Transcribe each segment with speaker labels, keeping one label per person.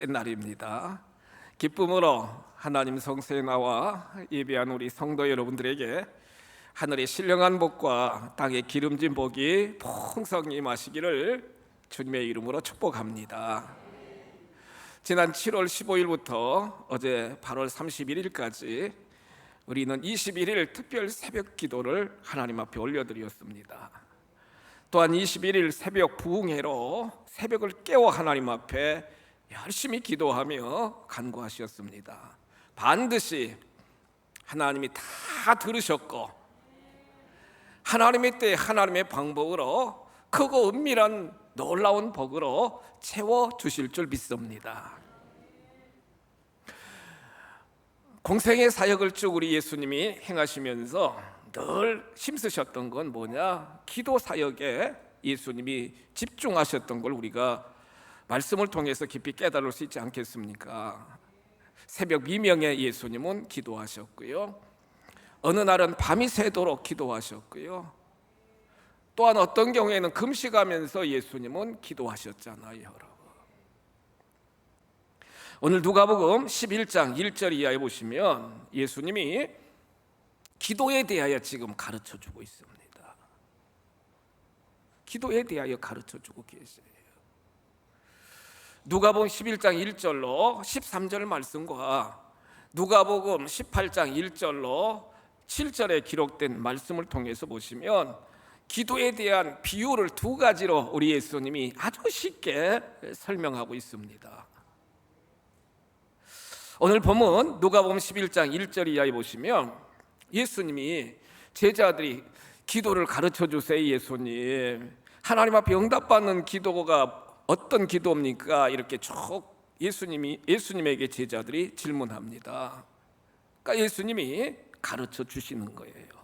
Speaker 1: 날입니다. 기쁨으로 하나님 성소에 나와 예배한 우리 성도 여러분들에게 하늘의 신령한 복과 땅의 기름진 복이 풍성히 임하시기를 주님의 이름으로 축복합니다. 지난 7월 15일부터 어제 8월 31일까지 우리는 21일 특별 새벽 기도를 하나님 앞에 올려드렸습니다. 또한 21일 새벽 부흥회로 새벽을 깨워 하나님 앞에 열심히 기도하며 간구하셨습니다. 반드시 하나님이 다 들으셨고 하나님의 때 하나님의 방법으로 크고 은밀한 놀라운 복으로 채워주실 줄 믿습니다. 공생의 사역을 쭉 우리 예수님이 행하시면서 늘 힘쓰셨던 건 뭐냐? 기도 사역에 예수님이 집중하셨던 걸 우리가 말씀을 통해서 깊이 깨달을 수 있지 않겠습니까? 새벽 미명에 예수님은 기도하셨고요, 어느 날은 밤이 새도록 기도하셨고요, 또한 어떤 경우에는 금식하면서 예수님은 기도하셨잖아요. 여러분, 오늘 누가복음 11장 1절 이하에 보시면 예수님이 기도에 대하여 지금 가르쳐주고 있습니다. 기도에 대하여 가르쳐주고 계세요. 누가복음 11장 1절로 13절 말씀과 누가복음 18장 1절로 7절에 기록된 말씀을 통해서 보시면 기도에 대한 비유를 두 가지로 우리 예수님이 아주 쉽게 설명하고 있습니다. 오늘 본문 누가복음 11장 1절 이하에 보시면 예수님이 제자들이 기도를 가르쳐 주세요. 예수님, 하나님 앞에 응답받는 기도가 어떤 기도입니까? 이렇게 쭉 예수님에게 제자들이 질문합니다. 그러니까 예수님이 가르쳐 주시는 거예요.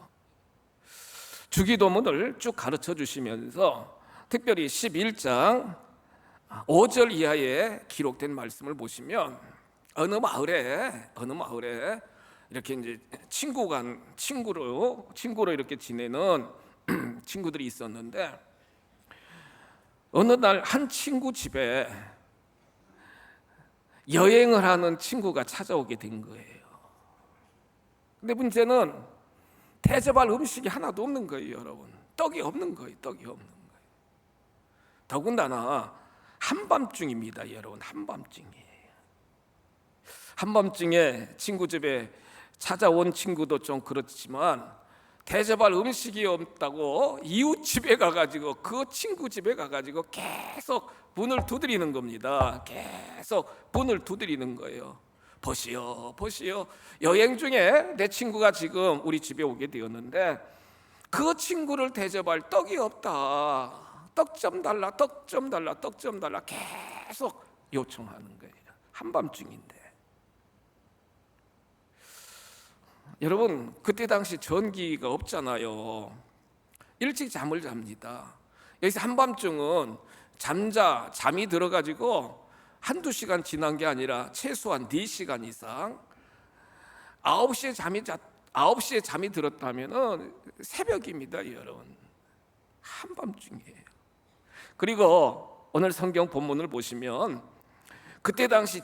Speaker 1: 주기도문을 쭉 가르쳐 주시면서 특별히 11장 5절 이하에 기록된 말씀을 보시면 어느 마을에 이렇게 이제 친구로 이렇게 지내는 친구들이 있었는데, 어느 날 한 친구 집에 여행을 하는 친구가 찾아오게 된 거예요. 근데 문제는 대접할 음식이 하나도 없는 거예요. 여러분, 떡이 없는 거예요. 더군다나 한밤중입니다. 여러분, 한밤중이에요. 한밤중에 친구 집에 찾아온 친구도 좀 그렇지만 대접할 음식이 없다고 이웃 집에 가가지고 그 친구 집에 가가지고 계속 문을 두드리는 겁니다. 계속 문을 두드리는 거예요. 보시오, 여행 중에 내 친구가 지금 우리 집에 오게 되었는데 그 친구를 대접할 떡이 없다. 떡 좀 달라 계속 요청하는 거예요. 한밤중인데. 여러분, 그때 당시 전기가 없잖아요. 일찍 잠을 잡니다. 여기서 한밤중은 잠이 들어가지고 한두 시간 지난 게 아니라 최소한 4시간 이상, 9시에 잠이 들었다면 새벽입니다. 여러분, 한밤중이에요. 그리고 오늘 성경 본문을 보시면 그때 당시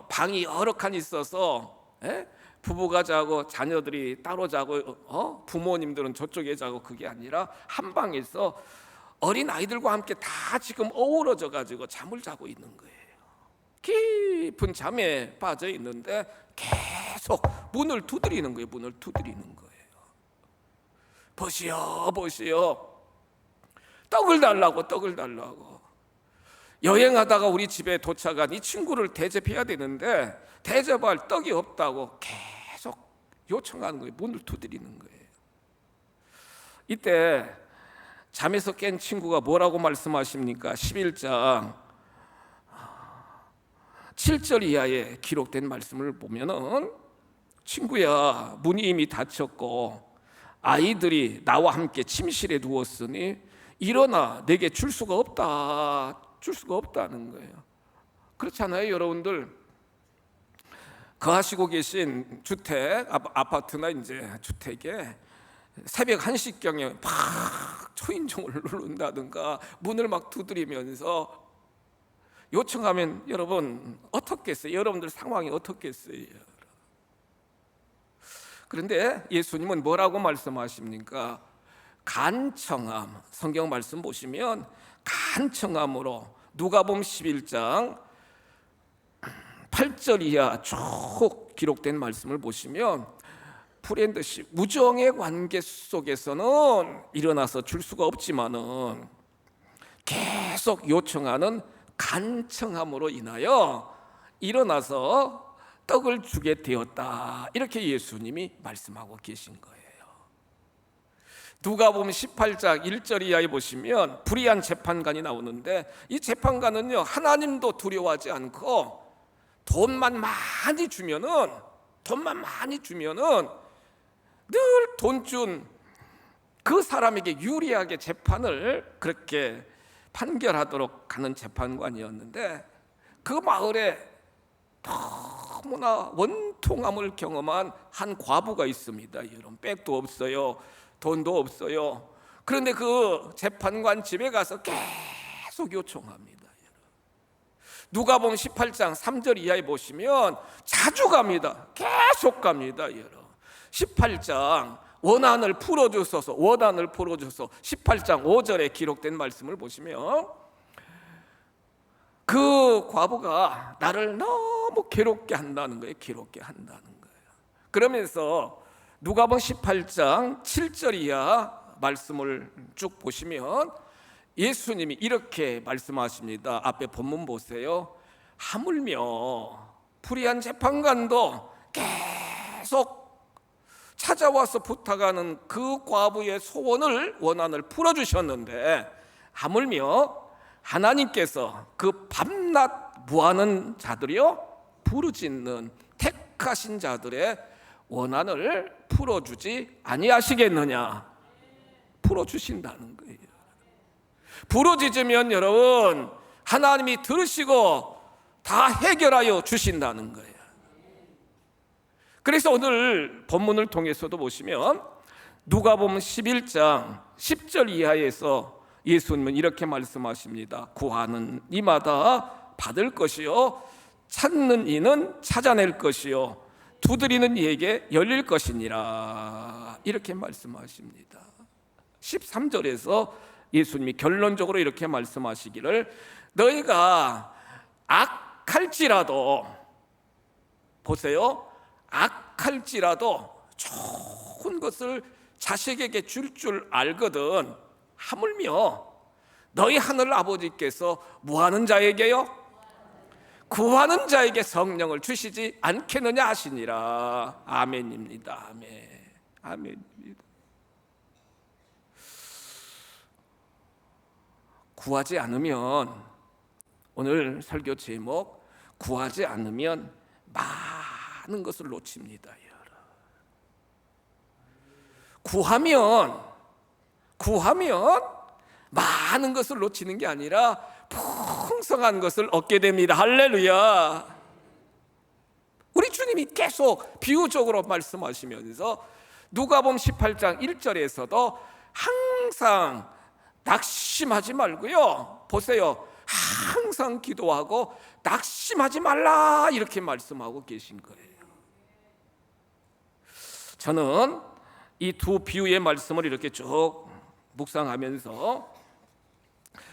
Speaker 1: 방이 여러 칸 있어서 부부가 자고 자녀들이 따로 자고 부모님들은 저쪽에 자고, 그게 아니라 한 방에서 어린 아이들과 함께 다 지금 어우러져 가지고 잠을 자고 있는 거예요. 깊은 잠에 빠져 있는데 계속 문을 두드리는 거예요. 보시오, 떡을 달라고. 여행하다가 우리 집에 도착한 이 친구를 대접해야 되는데 대접할 떡이 없다고 계속 요청하는 거예요. 문을 두드리는 거예요. 이때 잠에서 깬 친구가 뭐라고 말씀하십니까? 11장 7절 이하에 기록된 말씀을 보면은, 친구야, 문이 이미 닫혔고 아이들이 나와 함께 침실에 누웠으니 일어나, 내게 줄 수가 없다는 거예요. 그렇잖아요. 여러분들, 거하시고 계신 주택, 아파트나 이제 주택에 새벽 1시경에 막 초인종을 누른다든가 문을 막 두드리면서 요청하면 여러분 어떻겠어요? 여러분들 상황이 어떻겠어요? 그런데 예수님은 뭐라고 말씀하십니까? 간청함. 성경 말씀 보시면 간청함으로 누가복음 11장 8절 이하 쭉 기록된 말씀을 보시면 프렌드십, 우정의 관계 속에서는 일어나서 줄 수가 없지만은 계속 요청하는 간청함으로 인하여 일어나서 떡을 주게 되었다. 이렇게 예수님이 말씀하고 계신 거예요. 누가복음 18장 1절 이하에 보시면 불의한 재판관이 나오는데, 이 재판관은요 하나님도 두려워하지 않고 돈만 많이 주면은 늘 돈 준 그 사람에게 유리하게 재판을 그렇게 판결하도록 하는 재판관이었는데, 그 마을에 너무나 원통함을 경험한 한 과부가 있습니다. 여러분, 백도 없어요, 돈도 없어요. 그런데 그 재판관 집에 가서 계속 요청합니다. 누가복음 18장 3절 이하에 보시면 자주 갑니다. 계속 갑니다. 여러분, 18장 원한을 풀어주소서 18장 5절에 기록된 말씀을 보시면 그 과부가 나를 너무 괴롭게 한다는 거예요. 그러면서 누가복음 18장 7절 이하 말씀을 쭉 보시면 예수님이 이렇게 말씀하십니다. 앞에 본문 보세요. 하물며 불의한 재판관도 계속 찾아와서 부탁하는 그 과부의 소원을, 원한을 풀어주셨는데, 하물며 하나님께서 그 밤낮 무하는 자들이요 부르짖는 택하신 자들의 원한을 풀어주지 아니하시겠느냐. 풀어주신다는 거예요. 부르짖으면 여러분 하나님이 들으시고 다 해결하여 주신다는 거예요. 그래서 오늘 본문을 통해서도 보시면 누가복음 11장 10절 이하에서 예수님은 이렇게 말씀하십니다. 구하는 이마다 받을 것이요 찾는 이는 찾아낼 것이요 두드리는 이에게 열릴 것이니라. 이렇게 말씀하십니다. 13절에서 예수님이 결론적으로 이렇게 말씀하시기를, 너희가 악할지라도, 보세요, 악할지라도 좋은 것을 자식에게 줄 알거든 하물며 너희 하늘 아버지께서 뭐하는 자에게요? 구하는 자에게 성령을 주시지 않겠느냐 하시니라. 아멘입니다. 아멘입니다. 구하지 않으면, 오늘 설교 제목 구하지 않으면 많은 것을 놓칩니다. 구하면 많은 것을 놓치는 게 아니라 풍성한 것을 얻게 됩니다. 할렐루야. 우리 주님이 계속 비유적으로 말씀하시면서 누가복음 18장 1절에서도 항상 낙심하지 말고요, 보세요, 항상 기도하고 낙심하지 말라 이렇게 말씀하고 계신 거예요. 저는 이 두 비유의 말씀을 이렇게 쭉 묵상하면서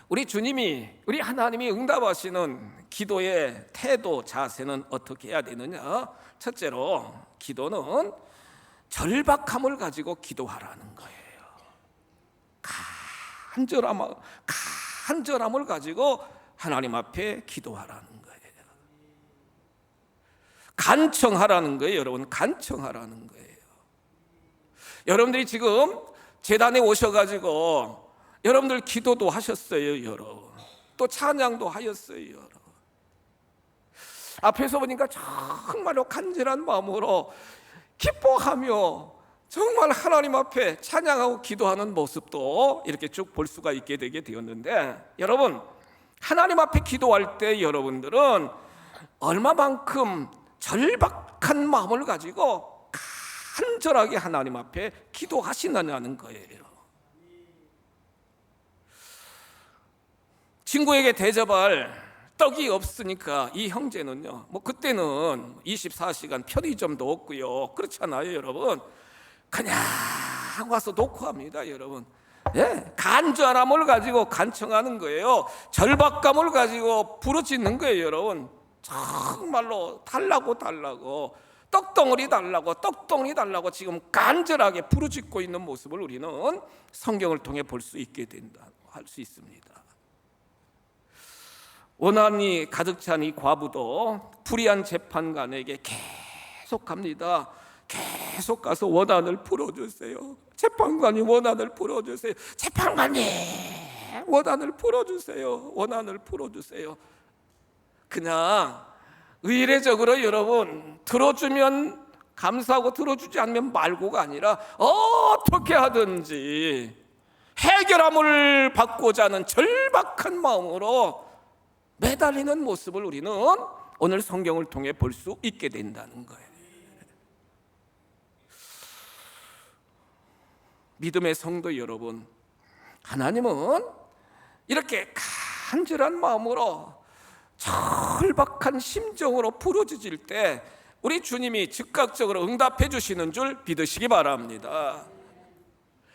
Speaker 1: 우리 주님이, 우리 하나님이 응답하시는 기도의 태도, 자세는 어떻게 해야 되느냐? 첫째로 기도는 절박함을 가지고 기도하라는 거예요. 간절함을 가지고 하나님 앞에 기도하라는 거예요. 간청하라는 거예요. 여러분, 간청하라는 거예요. 여러분들이 지금 제단에 오셔가지고 여러분들 기도도 하셨어요. 여러분, 또 찬양도 하였어요. 여러분, 앞에서 보니까 정말로 간절한 마음으로 기뻐하며 정말 하나님 앞에 찬양하고 기도하는 모습도 이렇게 쭉 볼 수가 있게 되게 되었는데, 여러분, 하나님 앞에 기도할 때 여러분들은 얼마만큼 절박한 마음을 가지고 간절하게 하나님 앞에 기도하시느냐는 거예요. 친구에게 대접할 떡이 없으니까 이 형제는요, 뭐 그때는 24시간 편의점도 없고요, 그렇잖아요 여러분. 그냥 와서 놓고 합니다 여러분. 예, 간절함을 가지고 간청하는 거예요. 절박감을 가지고 부르짖는 거예요 여러분. 정말로 달라고 떡덩어리 달라고 지금 간절하게 부르짖고 있는 모습을 우리는 성경을 통해 볼 수 있게 된다, 할 수 있습니다. 원한이 가득 찬 이 과부도 불의한 재판관에게 계속 갑니다. 계속 가서 원한을 풀어주세요. 재판관이 원한을 풀어주세요. 재판관님, 원한을 풀어주세요. 원한을 풀어주세요. 그냥 의례적으로 여러분 들어주면 감사하고 들어주지 않으면 말고가 아니라 어떻게 하든지 해결함을 받고자 하는 절박한 마음으로 매달리는 모습을 우리는 오늘 성경을 통해 볼 수 있게 된다는 거예요. 믿음의 성도 여러분, 하나님은 이렇게 간절한 마음으로 절박한 심정으로 부르짖을 때 우리 주님이 즉각적으로 응답해 주시는 줄 믿으시기 바랍니다.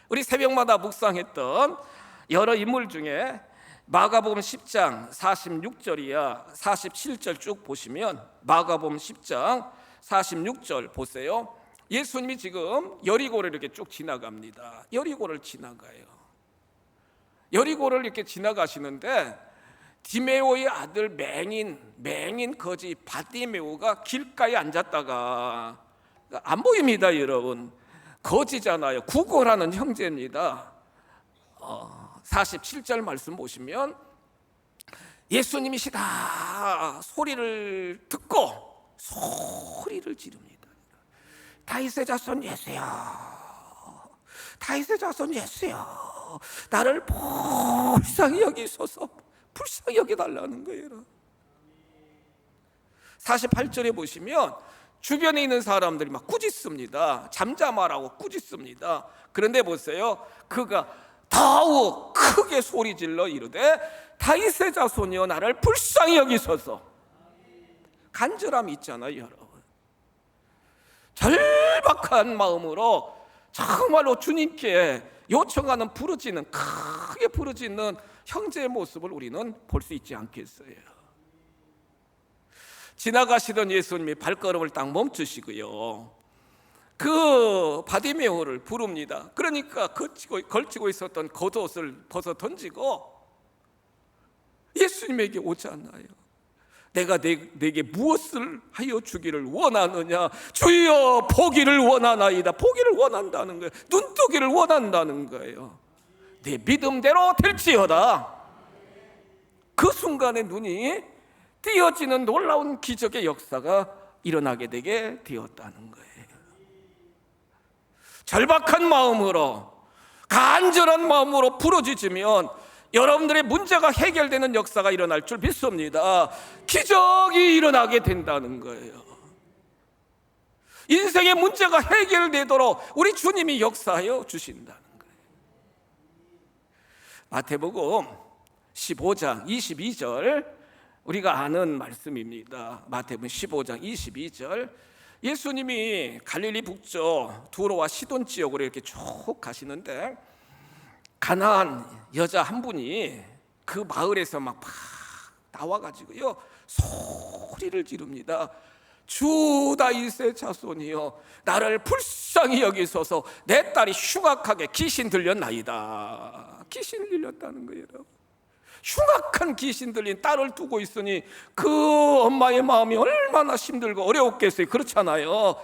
Speaker 1: 우리 새벽마다 묵상했던 여러 인물 중에 마가복음 10장 46절이야 47절 쭉 보시면, 마가복음 10장 46절 보세요. 예수님이 지금 여리고를 이렇게 쭉 지나갑니다. 여리고를 지나가요. 여리고를 이렇게 지나가시는데 디메오의 아들 맹인 거지 바디메오가 길가에 앉았다가, 안 보입니다 여러분. 거지잖아요. 구걸하는 형제입니다. 47절 말씀 보시면 예수님이시다 소리를 듣고 소리를 지릅니다. 다윗의 자손 예수여, 다윗의 자손 예수여, 나를 불쌍히 여기소서. 불쌍히 여겨달라는 거예요. 48절에 보시면 주변에 있는 사람들이 막 꾸짖습니다. 잠잠하라고 꾸짖습니다. 그런데 보세요, 그가 더욱 크게 소리질러 이르되 다윗의 자손이여, 나를 불쌍히 여기소서. 간절함이 있잖아요 여러분. 절박한 마음으로 정말로 주님께 요청하는 크게 부르짖는 형제의 모습을 우리는 볼 수 있지 않겠어요? 지나가시던 예수님이 발걸음을 딱 멈추시고요, 그 바디메오를 부릅니다. 그러니까 걸치고 있었던 겉옷을 벗어 던지고 예수님에게 오잖아요. 내가 내게 무엇을 하여 주기를 원하느냐? 주여, 보기를 원하나이다. 보기를 원한다는 거예요. 눈뜨기를 원한다는 거예요. 내 믿음대로 될지어다. 그 순간에 눈이 띄어지는 놀라운 기적의 역사가 일어나게 되게 되었다는 거예요. 절박한 마음으로, 간절한 마음으로 부르짖으면 여러분들의 문제가 해결되는 역사가 일어날 줄 믿습니다. 기적이 일어나게 된다는 거예요. 인생의 문제가 해결되도록 우리 주님이 역사하여 주신다는 거예요. 마태복음 15장 22절, 우리가 아는 말씀입니다. 마태복음 15장 22절, 예수님이 갈릴리 북쪽 두로와 시돈 지역으로 이렇게 쭉 가시는데 가나안 여자 한 분이 그 마을에서 막 나와가지고요 소리를 지릅니다. 주 다윗의 자손이여, 나를 불쌍히 여기소서. 내 딸이 흉악하게 귀신 들렸나이다. 귀신을 들렸다는 거예요. 흉악한 귀신 들린 딸을 두고 있으니 그 엄마의 마음이 얼마나 힘들고 어려웠겠어요. 그렇잖아요.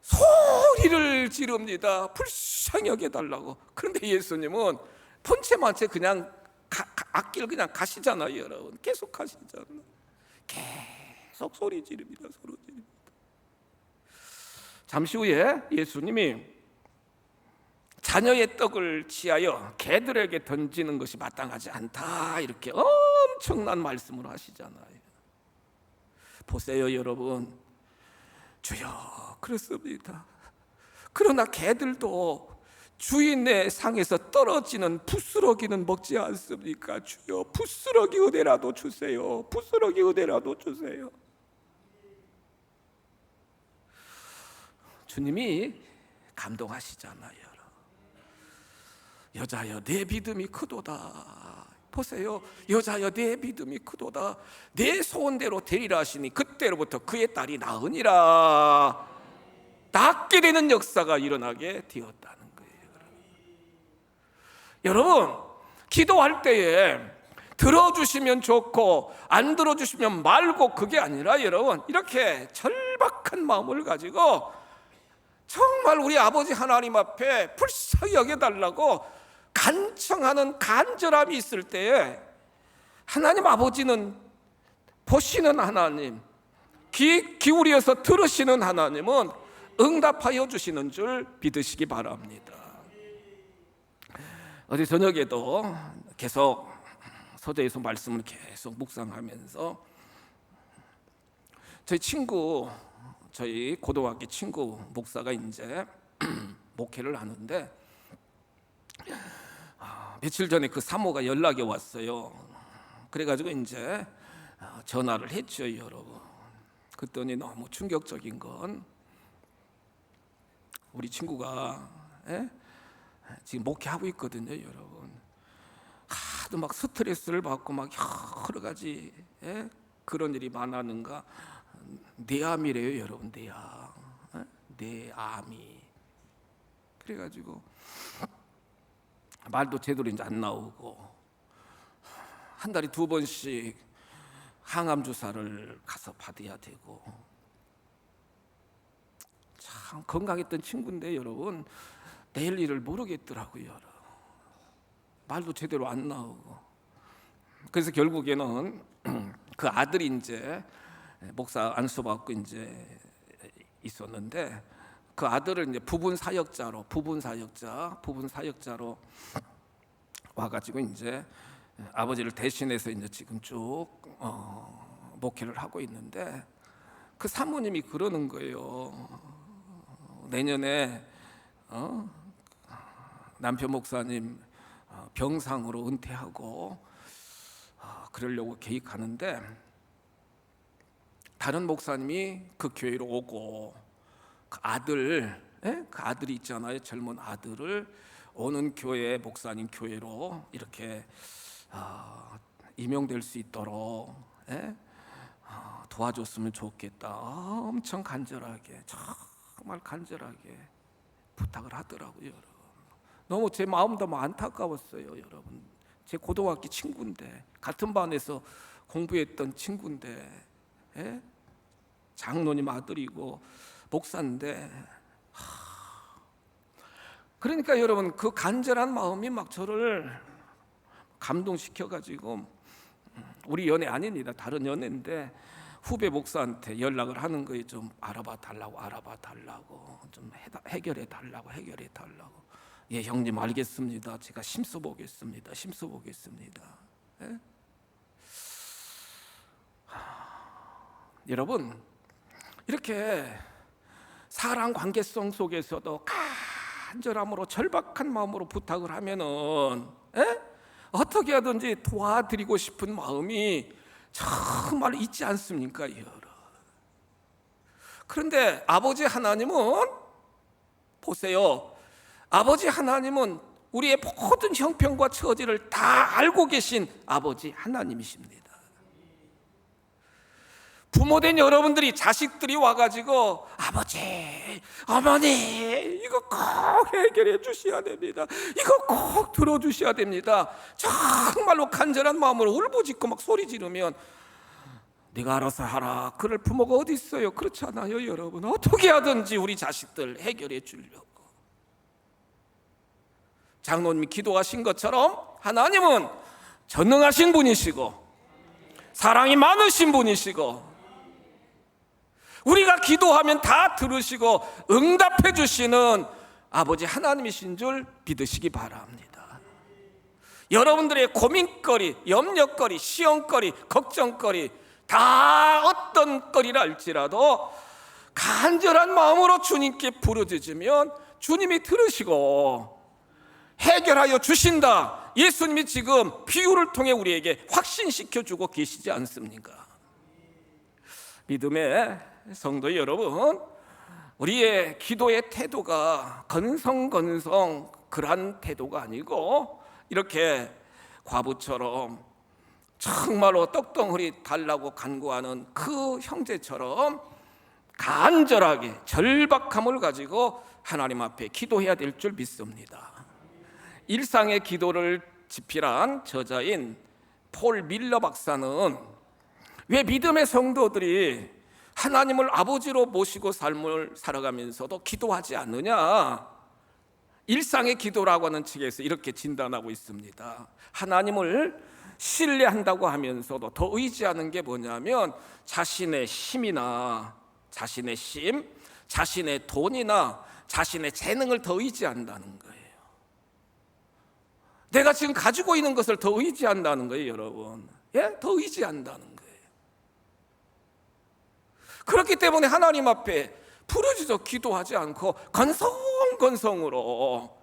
Speaker 1: 소리를 지릅니다. 불쌍히 여겨달라고. 그런데 예수님은 폰체만체 그냥 앞길 그냥 가시잖아요 여러분. 계속 가시잖아요. 계속 소리 지릅니다. 소리 지릅니다. 잠시 후에 예수님이 자녀의 떡을 취하여 개들에게 던지는 것이 마땅하지 않다, 이렇게 엄청난 말씀을 하시잖아요. 보세요 여러분. 주여, 그렇습니다. 그러나 개들도 주인의 상에서 떨어지는 부스러기는 먹지 않습니까? 주여, 부스러기 은혜라도 주세요. 부스러기 은혜라도 주세요. 주님이 감동하시잖아요. 여자여, 내 믿음이 크도다. 보세요, 여자여, 내 믿음이 크도다. 내 소원대로 되리라 하시니 그때로부터 그의 딸이 나으니라. 낫게 되는 역사가 일어나게 되었다는 거예요. 여러분, 기도할 때에 들어주시면 좋고 안 들어주시면 말고, 그게 아니라 여러분, 이렇게 절박한 마음을 가지고 정말 우리 아버지 하나님 앞에 불쌍히 여겨달라고 간청하는 간절함이 있을 때에 하나님 아버지는, 보시는 하나님, 귀 기울여서 들으시는 하나님은 응답하여 주시는 줄 믿으시기 바랍니다. 어제 저녁에도 계속 서재에서 말씀을 계속 묵상하면서 저희 고등학교 친구 목사가 이제 목회를 하는데, 며칠 전에 그 사모가 연락이 왔어요. 그래가지고 이제 전화를 했죠, 여러분. 그랬더니 너무 충격적인 건, 우리 친구가 지금 목회하고 있거든요, 여러분. 하도 막 스트레스를 받고 막 여러 가지 그런 일이 많았는가. 뇌암이래요, 여러분. 뇌암이. 그래가지고 말도 제대로 이제 안 나오고, 한 달에 2번씩 항암 주사를 가서 받아야 되고. 참 건강했던 친구인데 여러분, 내일 일을 모르겠더라고요. 여러분. 말도 제대로 안 나오고. 그래서 결국에는 그 아들이 이제 목사 안수받고 이제 있었는데, 그 아들을 이제 부분 사역자로 와가지고 이제 아버지를 대신해서 이제 지금 쭉 목회를 하고 있는데, 그 사모님이 그러는 거예요. 내년에 남편 목사님 병상으로 은퇴하고 그러려고 계획하는데, 다른 목사님이 그 교회로 오고, 그 아들이 있잖아요, 젊은 아들을 오는 교회 목사님 교회로 이렇게 임용될 수 있도록 도와줬으면 좋겠다. 엄청 간절하게, 정말 간절하게 부탁을 하더라고요, 여러분. 너무 제 마음도 너무 안타까웠어요, 여러분. 제 고등학교 친구인데, 같은 반에서 공부했던 친구인데, 장로님 아들이고 목사인데, 그러니까 여러분, 그 간절한 마음이 막 저를 감동시켜가지고, 우리 연애 아닙니다, 다른 연애인데 후배 목사한테 연락을 하는 거예요. 좀 알아봐 달라고, 좀 해결해 달라고. 예, 형님 알겠습니다. 제가 심수 보겠습니다. 여러분, 이렇게 사랑 관계성 속에서도 간절함으로 절박한 마음으로 부탁을 하면은 어떻게 하든지 도와드리고 싶은 마음이 정말 있지 않습니까, 여러분? 그런데 아버지 하나님은, 보세요, 아버지 하나님은 우리의 모든 형편과 처지를 다 알고 계신 아버지 하나님이십니다. 부모된 여러분들이, 자식들이 와가지고 아버지, 어머니, 이거 꼭 해결해 주셔야 됩니다, 이거 꼭 들어주셔야 됩니다, 정말로 간절한 마음으로 울부짖고 막 소리 지르면 네가 알아서 하라, 그럴 부모가 어디 있어요? 그렇지 않아요, 여러분? 어떻게 하든지 우리 자식들 해결해 주려고. 장로님이 기도하신 것처럼 하나님은 전능하신 분이시고 사랑이 많으신 분이시고, 우리가 기도하면 다 들으시고 응답해 주시는 아버지 하나님이신 줄 믿으시기 바랍니다. 여러분들의 고민거리, 염려거리, 시험거리, 걱정거리 다 어떤 거리라 할지라도 간절한 마음으로 주님께 부르짖으면 주님이 들으시고 해결하여 주신다. 예수님이 지금 비유를 통해 우리에게 확신시켜주고 계시지 않습니까? 믿음의 성도 여러분, 우리의 기도의 태도가 건성건성 그런 태도가 아니고 이렇게 과부처럼 정말로 떡덩어리 달라고 간구하는 그 형제처럼 간절하게 절박함을 가지고 하나님 앞에 기도해야 될 줄 믿습니다. 일상의 기도를 집필한 저자인 폴 밀러 박사는 왜 믿음의 성도들이 하나님을 아버지로 모시고 삶을 살아가면서도 기도하지 않느냐, 일상의 기도라고 하는 책에서 이렇게 진단하고 있습니다. 하나님을 신뢰한다고 하면서도 더 의지하는 게 뭐냐면 자신의 힘이나 자신의 심, 자신의 돈이나 자신의 재능을 더 의지한다는 거예요. 내가 지금 가지고 있는 것을 더 의지한다는 거예요, 여러분. 예? 더 의지한다는 거예요. 그렇기 때문에 하나님 앞에 부르짖어 기도하지 않고 건성건성으로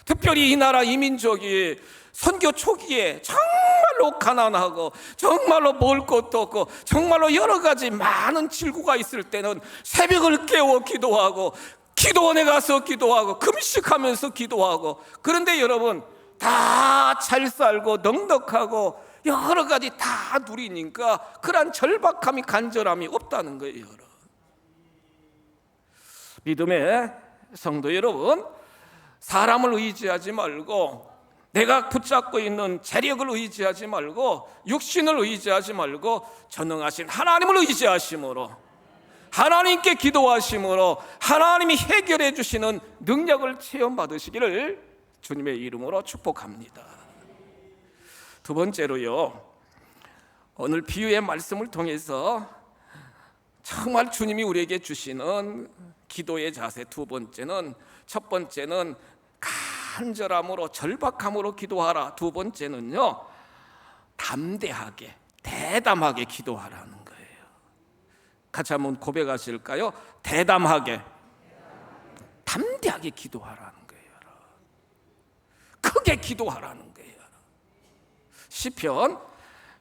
Speaker 1: 특별히 이 나라 이 민족이 선교 초기에 정말로 가난하고 정말로 먹을 것도 없고 정말로 여러 가지 많은 질구가 있을 때는 새벽을 깨워 기도하고 기도원에 가서 기도하고 금식하면서 기도하고, 그런데 여러분 다 잘 살고 넉넉하고 여러 가지 다 누리니까 그런 절박함이 간절함이 없다는 거예요. 여러분, 믿음의 성도 여러분, 사람을 의지하지 말고 내가 붙잡고 있는 재력을 의지하지 말고 육신을 의지하지 말고 전능하신 하나님을 의지하심으로, 하나님께 기도하심으로 하나님이 해결해 주시는 능력을 체험받으시기를 주님의 이름으로 축복합니다. 두 번째로요, 오늘 비유의 말씀을 통해서 정말 주님이 우리에게 주시는 기도의 자세, 두 번째는, 첫 번째는 간절함으로 절박함으로 기도하라. 두 번째는요, 담대하게 대담하게 기도하라는 거예요. 같이 한번 고백하실까요? 대담하게 담대하게 기도하라는 거예요. 크게 기도하라는 거예요. 시편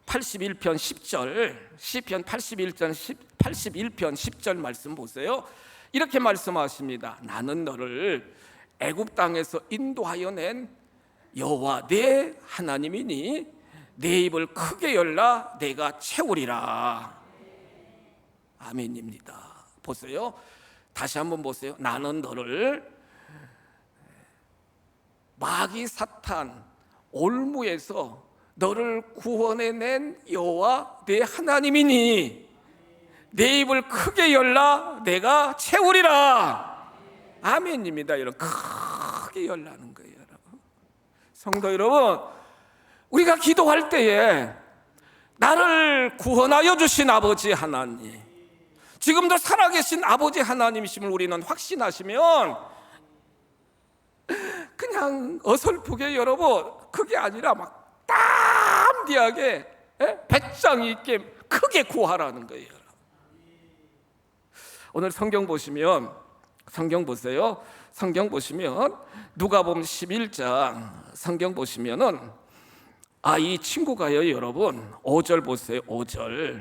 Speaker 1: 81편 10절, 시편 81편 10절 말씀 보세요. 이렇게 말씀하십니다. 나는 너를 애굽 땅에서 인도하여 낸 여호와 내 하나님이니 내 입을 크게 열라 내가 채우리라. 아멘입니다. 보세요. 다시 한번 보세요. 나는 너를 마귀 사탄 올무에서 너를 구원해낸 여호와 내 하나님이니 내 입을 크게 열라 내가 채우리라. 아멘입니다. 여러분, 크게 열라는 거예요. 여러분, 성도 여러분, 우리가 기도할 때에 나를 구원하여 주신 아버지 하나님, 지금도 살아계신 아버지 하나님이심을 우리는 확신하시면 그냥 어설프게 여러분, 그게 아니라 막 담대하게 배짱 있게 크게 구하라는 거예요. 오늘 성경 보시면, 성경 보세요. 성경 보시면 누가복음 11장 성경 보시면은 이 친구가요, 여러분 5절 보세요. 5절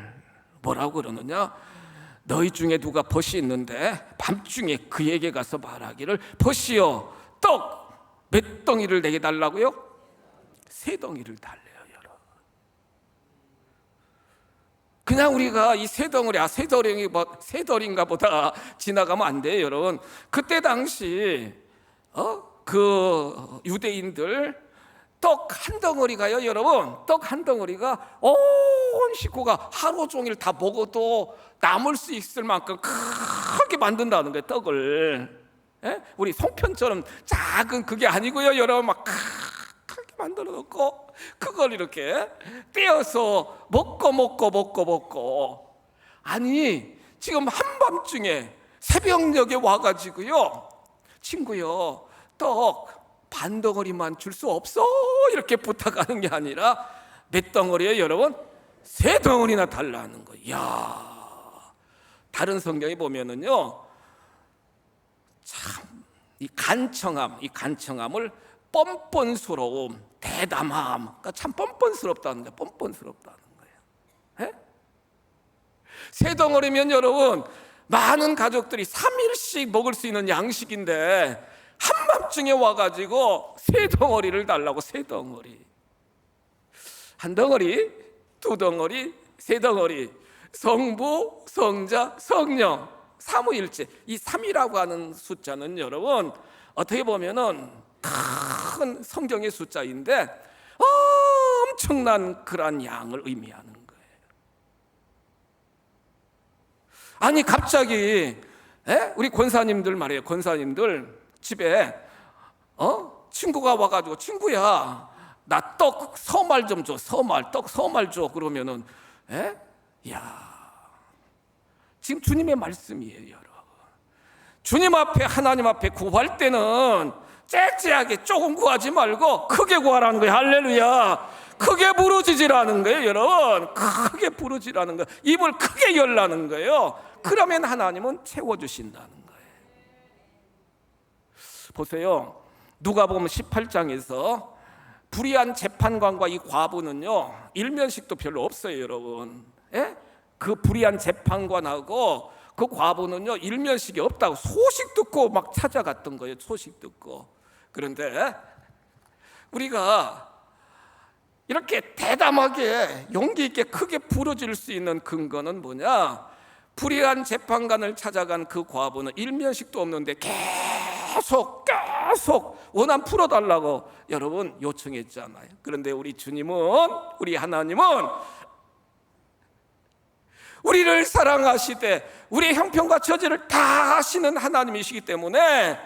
Speaker 1: 뭐라고 그러느냐? 너희 중에 누가 벗이 있는데 밤중에 그에게 가서 말하기를 벗이여 떡 몇 덩이를 내게 달라고요? 3덩이를 달래요. 여러분, 그냥 우리가 이 3덩어리 세 덩인가 보다 지나가면 안 돼요. 여러분, 그때 당시 그 유대인들 떡 한 덩어리가요, 여러분, 떡 한 덩어리가 온 식구가 하루 종일 다 먹어도 남을 수 있을 만큼 크게 만든다는 거예요, 떡을. 우리 송편처럼 작은 그게 아니고요, 여러분, 막 크게 만들어 놓고 그걸 이렇게 떼어서 먹고. 아니, 지금 한밤중에 새벽녘에 와가지고요, 친구요, 떡 반 덩어리만 줄 수 없어? 이렇게 부탁하는 게 아니라 몇 덩어리예요, 여러분? 3덩어리나 달라는 거예요. 이야, 다른 성경에 보면은요, 참 이 간청함을 뻔뻔스러움, 대담함, 그러니까 참 뻔뻔스럽다는 거예요. 뻔뻔스럽다는 거예요. 예? 새 덩어리면 여러분 많은 가족들이 3일씩 먹을 수 있는 양식인데 한밤중에 와가지고 새 덩어리를 달라고. 새 덩어리, 한 덩어리, 두 덩어리, 세 덩어리, 성부, 성자, 성령, 삼위일체. 이 3이라고 하는 숫자는 여러분 어떻게 보면은 큰 성경의 숫자인데 엄청난 그러한 양을 의미하는 거예요. 아니 갑자기 우리 권사님들 말이에요. 권사님들 집에 친구가 와가지고 친구야 나 떡 서말 좀 줘. 떡 서말 줘. 그러면은 야 지금 주님의 말씀이에요. 여러분 주님 앞에 하나님 앞에 구할 때는 째째하게 조금 구하지 말고 크게 구하라는 거예요. 할렐루야. 크게 부르짖으라는 거예요. 여러분 크게 부르짖으라는 거예요. 입을 크게 열라는 거예요. 그러면 하나님은 채워주신다는 거예요. 보세요. 누가복음 18장에서 불의한 재판관과 이 과부는요 일면식도 별로 없어요. 여러분 그 불의한 재판관하고 그 과부는요 일면식이 없다고 소식 듣고 막 찾아갔던 거예요. 소식 듣고. 그런데 우리가 이렇게 대담하게 용기 있게 크게 부르짖을 수 있는 근거는 뭐냐? 불의한 재판관을 찾아간 그 과부는 일면식도 없는데 계속 원한 풀어달라고 여러분 요청했잖아요. 그런데 우리 주님은, 우리 하나님은 우리를 사랑하시되 우리의 형편과 처지를 다 아시는 하나님이시기 때문에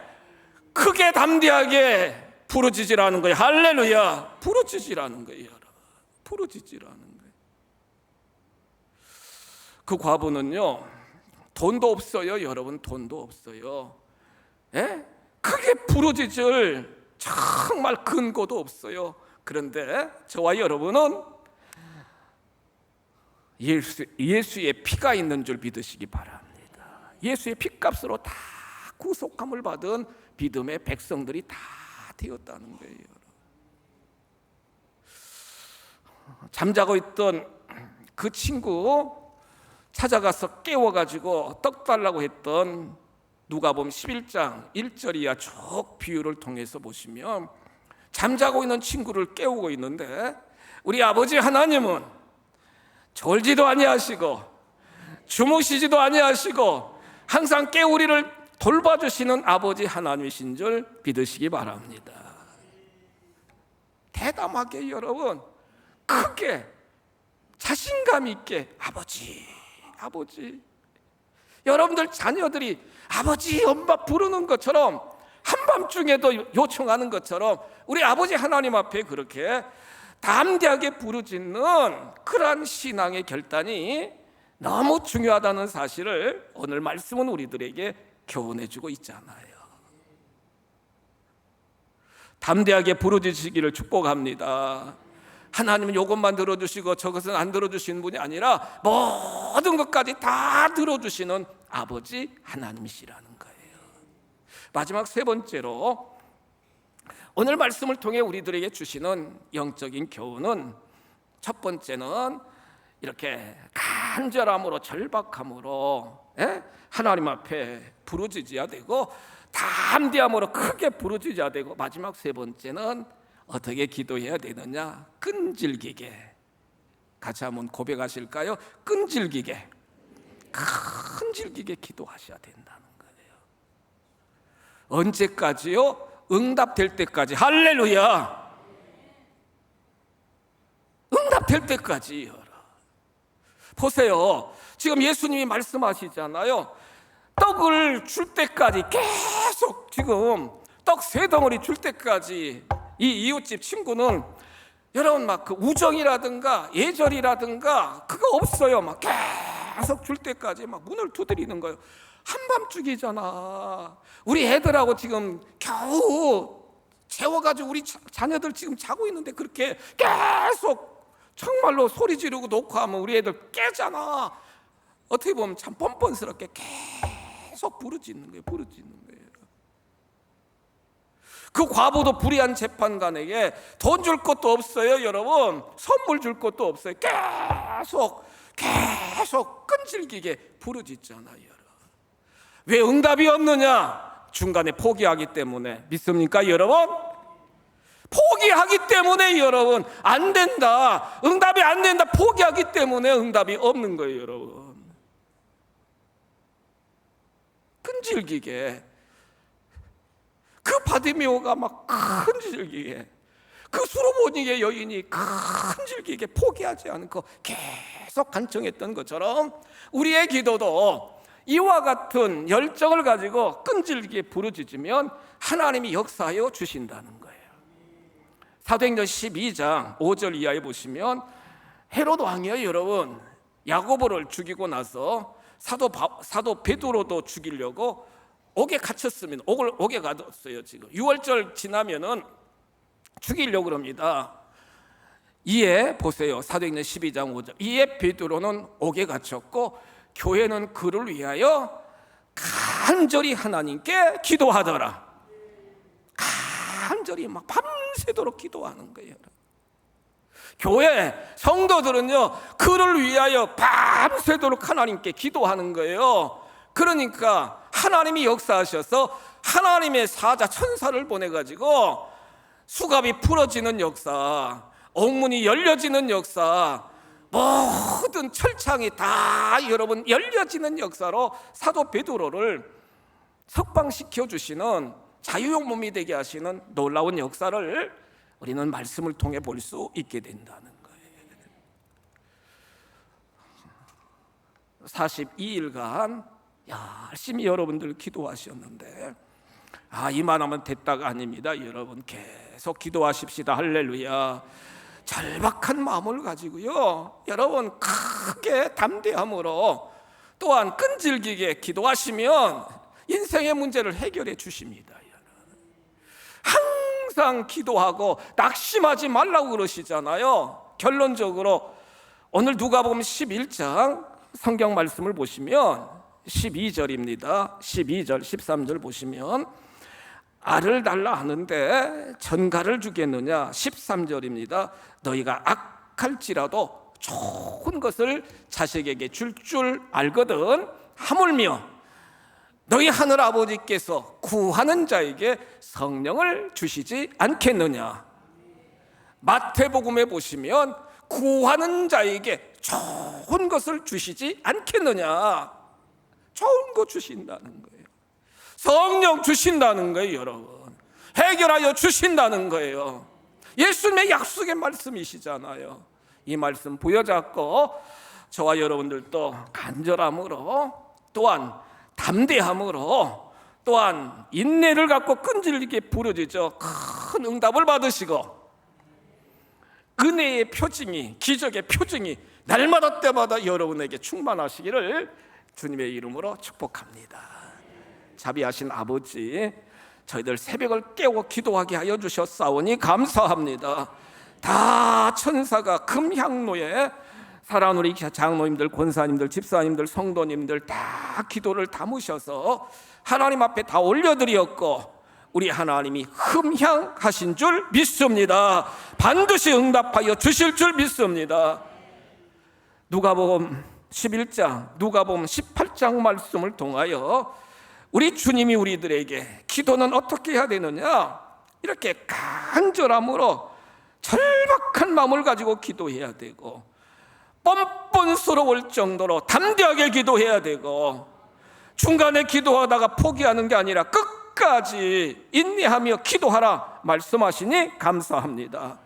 Speaker 1: 크게 담대하게 부르짖으라는 거예요. 할렐루야. 부르짖으라는 거예요. 부르짖으라는 거예요. 그 과부는요 돈도 없어요. 여러분 돈도 없어요. 크게 부르짖을 정말 근거도 없어요. 그런데 저와 여러분은 예수의 피가 있는 줄 믿으시기 바랍니다. 예수의 피값으로 다 구속함을 받은 믿음의 백성들이 다 되었다는 거예요. 잠자고 있던 그 친구 찾아가서 깨워가지고 떡 달라고 했던 누가복음 11장 1절 이하 쭉 비유를 통해서 보시면 잠자고 있는 친구를 깨우고 있는데 우리 아버지 하나님은 졸지도 아니하시고 주무시지도 아니하시고 항상 깨우리를 돌봐주시는 아버지 하나님이신 줄 믿으시기 바랍니다. 대담하게 여러분 크게 자신감 있게 아버지 여러분들 자녀들이 아버지 엄마 부르는 것처럼 한밤중에도 요청하는 것처럼 우리 아버지 하나님 앞에 그렇게 담대하게 부르짖는 그러한 신앙의 결단이 너무 중요하다는 사실을 오늘 말씀은 우리들에게 교훈해주고 있잖아요. 담대하게 부르짖으시기를 축복합니다. 하나님은 이것만 들어주시고 저것은 안 들어주시는 분이 아니라 모든 것까지 다 들어주시는 아버지 하나님이시라는 거예요. 마지막 세 번째로 오늘 말씀을 통해 우리들에게 주시는 영적인 교훈은 첫 번째는 이렇게 간절함으로 절박함으로 하나님 앞에 부르짖어야 되고 담대함으로 크게 부르짖어야 되고 마지막 세 번째는 어떻게 기도해야 되느냐? 끈질기게. 같이 한번 고백하실까요? 끈질기게 기도하셔야 된다는 거예요. 언제까지요? 응답될 때까지. 할렐루야. 응답될 때까지요. 보세요. 지금 예수님이 말씀하시잖아요. 떡을 줄 때까지 계속 지금 떡 세 덩어리 줄 때까지 이 이웃집 친구는 여러분 막 그 우정이라든가 예절이라든가 그거 없어요. 막 계속 줄 때까지 막 문을 두드리는 거예요. 한밤중이잖아. 우리 애들하고 지금 겨우 재워가지고 우리 자녀들 지금 자고 있는데 그렇게 계속 정말로 소리 지르고 놓고 하면 우리 애들 깨잖아. 어떻게 보면 참 뻔뻔스럽게 계속 부르짖는 거예요. 그 과부도 불의한 재판관에게 돈 줄 것도 없어요, 여러분. 선물 줄 것도 없어요. 계속 끈질기게 부르짖잖아요, 여러분. 왜 응답이 없느냐? 중간에 포기하기 때문에. 믿습니까, 여러분? 포기하기 때문에, 여러분. 안 된다, 응답이 안 된다, 포기하기 때문에 응답이 없는 거예요, 여러분. 끈질기게, 그 바디메오가 막 끈질기게, 그 수로보니의 여인이 끈질기게 포기하지 않고 계속 간청했던 것처럼 우리의 기도도 이와 같은 열정을 가지고 끈질기게 부르짖으면 하나님이 역사하여 주신다는 거예요. 사도행전 12장 5절 이하에 보시면 헤롯 왕이요, 여러분, 야고보를 죽이고 나서 사도 베드로도 죽이려고 옥에 갇혔습니다. 옥에 가뒀어요. 지금 6월절 지나면은 죽이려고 그럽니다. 이에 보세요, 사도행전 12장 5절. 이에 베드로는 옥에 갇혔고 교회는 그를 위하여 간절히 하나님께 기도하더라. 간절히 막 밤새도록 기도하는 거예요. 교회 성도들은요, 그를 위하여 밤새도록 하나님께 기도하는 거예요. 그러니까 하나님이 역사하셔서 하나님의 사자 천사를 보내가지고 수갑이 풀어지는 역사, 옥문이 열려지는 역사, 모든 철창이 다 여러분 열려지는 역사로 사도 베드로를 석방시켜 주시는, 자유의 몸이 되게 하시는 놀라운 역사를 우리는 말씀을 통해 볼 수 있게 된다는 거예요. 42일간 열심히 여러분들 기도하셨는데 이만하면 됐다가 아닙니다. 여러분 계속 기도하십시다. 할렐루야. 절박한 마음을 가지고요, 여러분 크게 담대함으로 또한 끈질기게 기도하시면 인생의 문제를 해결해 주십니다. 항상 기도하고 낙심하지 말라고 그러시잖아요. 결론적으로 오늘 누가복음 11장 성경 말씀을 보시면 12절입니다. 12절 13절 보시면 알을 달라 하는데 전갈을 주겠느냐. 13절입니다. 너희가 악할지라도 좋은 것을 자식에게 줄 알거든 하물며 너희 하늘 아버지께서 구하는 자에게 성령을 주시지 않겠느냐. 마태복음에 보시면 구하는 자에게 좋은 것을 주시지 않겠느냐. 좋은 거 주신다는 거예요. 성령 주신다는 거예요, 여러분. 해결하여 주신다는 거예요. 예수님의 약속의 말씀이시잖아요. 이 말씀 부여잡고 저와 여러분들도 간절함으로 또한 담대함으로 또한 인내를 갖고 끈질기게 부르짖어 큰 응답을 받으시고 은혜의 표징이, 기적의 표징이 날마다 때마다 여러분에게 충만하시기를 주님의 이름으로 축복합니다. 자비하신 아버지, 저희들 새벽을 깨워 기도하게 하여 주셨사오니 감사합니다. 다 천사가 금향로에 사랑하는 우리 장로님들, 권사님들, 집사님들, 성도님들 다 기도를 담으셔서 하나님 앞에 다 올려드렸고 우리 하나님이 흠향하신 줄 믿습니다. 반드시 응답하여 주실 줄 믿습니다. 누가복음 11장, 누가복음 18장 말씀을 통하여 우리 주님이 우리들에게 기도는 어떻게 해야 되느냐, 이렇게 간절함으로 절박한 마음을 가지고 기도해야 되고 뻔뻔스러울 정도로 담대하게 기도해야 되고 중간에 기도하다가 포기하는 게 아니라 끝까지 인내하며 기도하라 말씀하시니 감사합니다.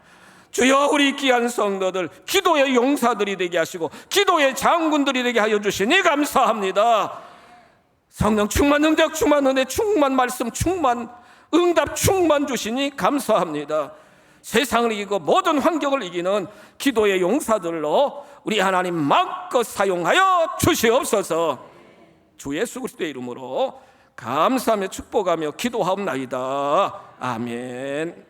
Speaker 1: 주여, 우리 귀한 성도들 기도의 용사들이 되게 하시고 기도의 장군들이 되게 하여 주시니 감사합니다. 성령 충만, 능력 충만, 은혜 충만, 말씀 충만, 응답 충만 주시니 감사합니다. 세상을 이기고 모든 환경을 이기는 기도의 용사들로 우리 하나님 마음껏 사용하여 주시옵소서. 주 예수 그리스도의 이름으로 감사하며 축복하며 기도하옵나이다. 아멘.